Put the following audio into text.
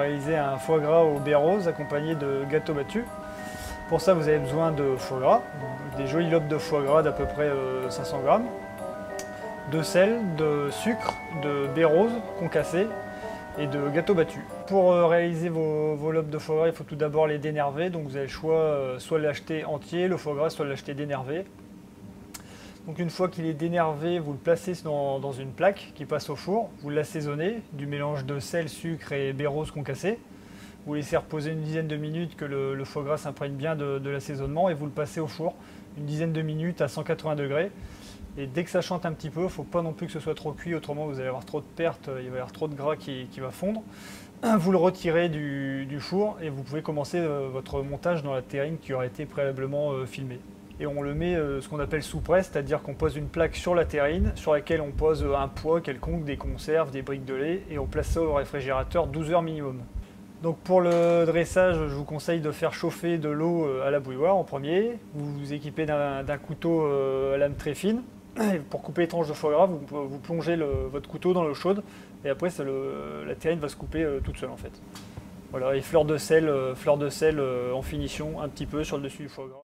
réaliser un foie gras au baies roses accompagné de gâteau battu. Pour ça, vous avez besoin de foie gras, des jolis lobes de foie gras d'à peu près 500 grammes, de sel, de sucre, de baies roses concassées et de gâteau battu. Pour réaliser vos lobes de foie gras, il faut tout d'abord les dénerver. Donc vous avez le choix soit de l'acheter entier, le foie gras, soit de l'acheter dénervé. Donc une fois qu'il est dénervé, vous le placez dans une plaque qui passe au four. Vous l'assaisonnez du mélange de sel, sucre et baies roses concassées. Vous laissez reposer une dizaine de minutes que le foie gras s'imprègne bien de l'assaisonnement et vous le passez au four une dizaine de minutes à 180 degrés. Et dès que ça chante un petit peu, il ne faut pas non plus que ce soit trop cuit, autrement vous allez avoir trop de pertes, il va y avoir trop de gras qui va fondre. Vous le retirez du four et vous pouvez commencer votre montage dans la terrine qui aura été préalablement filmée. Et on le met ce qu'on appelle sous presse, c'est-à-dire qu'on pose une plaque sur la terrine, sur laquelle on pose un poids quelconque, des conserves, des briques de lait, et on place ça au réfrigérateur 12 heures minimum. Donc pour le dressage, je vous conseille de faire chauffer de l'eau à la bouilloire en premier. Vous vous équipez d'un couteau à lame très fine. Et pour couper les tranches de foie gras, vous plongez votre couteau dans l'eau chaude et après la terrine va se couper toute seule en fait. Voilà, et fleur de sel en finition un petit peu sur le dessus du foie gras.